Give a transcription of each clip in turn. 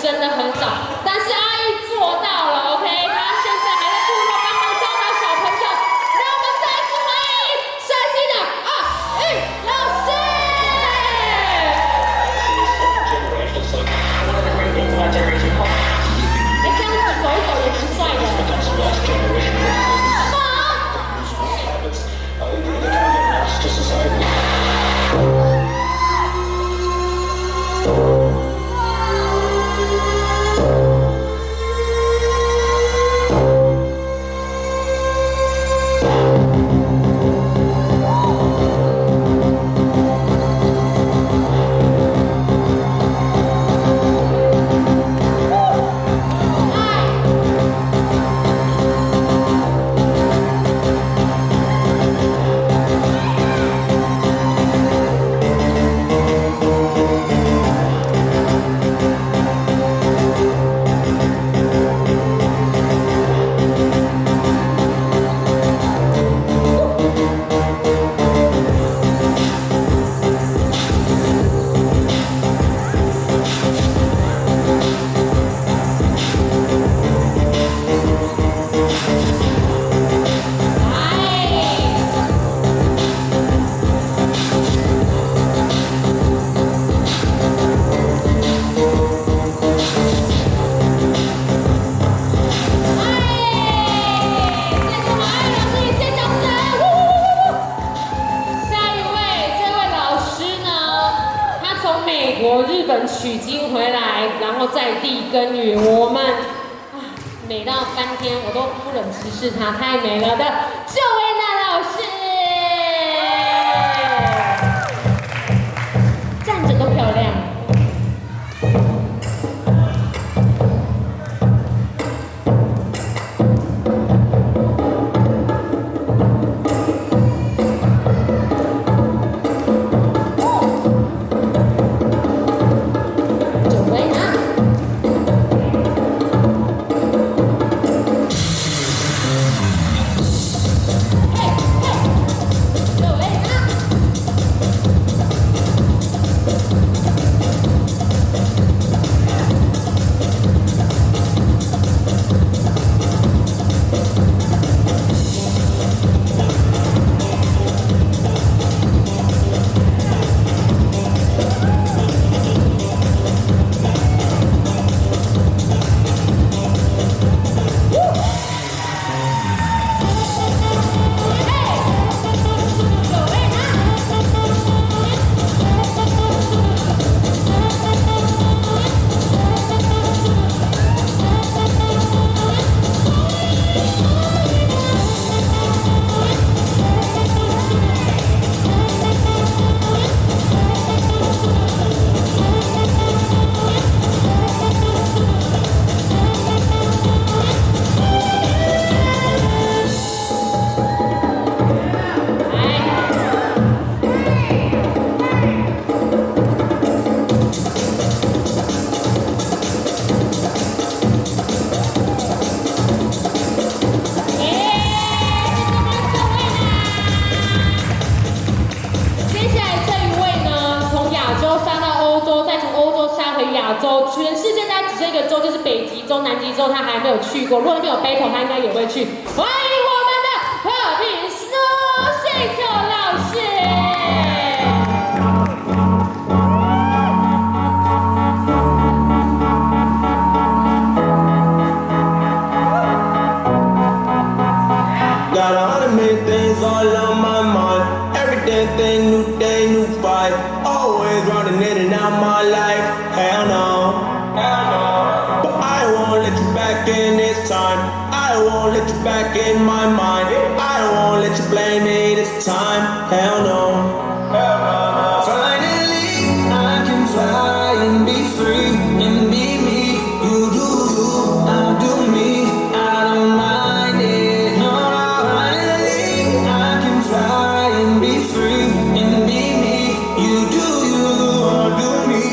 真的很少，但是阿姨做到了 ，OK， 她现在还在部落帮忙教导小朋友，让我们再一次欢迎帅气的阿玉老师。哎，这样子走一走也蛮帅的。 日本取经回来，然后在地耕耘，我们美到翻天，我都不忍直视她，太美了的救维娜老师，站着都漂亮。 全世界大概只剩一个州，就是北极洲、南极洲，他还没有去过。如果那边有 battle， 他应该也会去。欢迎我们的和平 Snow 水球老师。Got 100 million things all on my mind. Every damn thing, new day, new fight. Always running in and out my life. Hell no. But I won't let you back in this time. I won't let you back in my mind. I won't let you blame me this time. Hell no. Finally, I can fly and be free and be me. You do you, I do me. I don't mind it. No, finally, I can fly and be free and be me. You do you, I do me,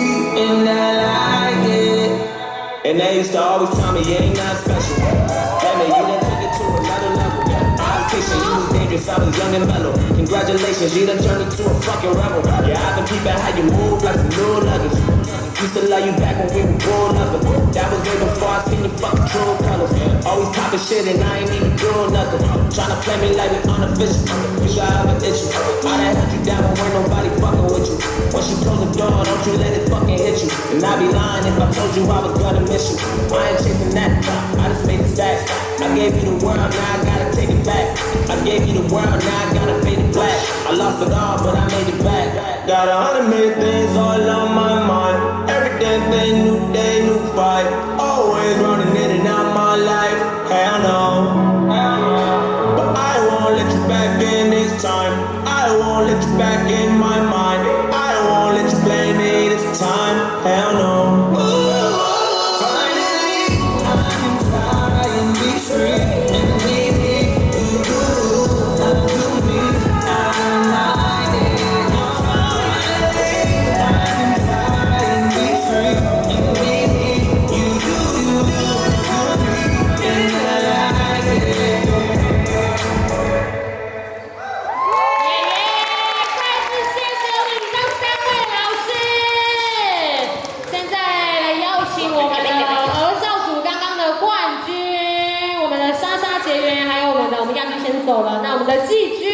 and I like it. And they used to always tell me you ain't not special. Damn it, you done took it to another level. I was patient, you was there. dangerous, I was young and mellow. Congratulations, you done turned me to a fucking rebel. Yeah, I've been peeping how you move like some new luggage. Used to love you back when we were born lovers. That was way before I seen your fucking true colors. Always popping shit and I ain't even doing nothing. Tryna play me like we unofficial. You got other issues. I done held you down when ain't nobody fucking with you. When she close the door, don't you let it fucking hit you. And I'd be lying if I told you I was gonna miss you. I ain't chasing that, I just made it stack. I gave you the world, now I gotta take it back. I gave you the world, now I gotta fade it black. I lost it all, but I made it back. Got 100 million things all on my mind. Every damn thing, new day, new fight. Always running in and out my life. Hell no. But I won't let you back in this time. I won't let you back in my mind. I won't let you blame me this time. Hell no. Finally, I can fly and be free. And be me, you do, I do me. I don't mind it. Finally, I can fly and be free. And be me, you do, me. And I like it. 再次谢谢我们以上3位老师。现在来邀请我们的儿少组刚刚的冠军，我们的莎莎结缘，还有我们的，我们亚军先走了，那我们的季军。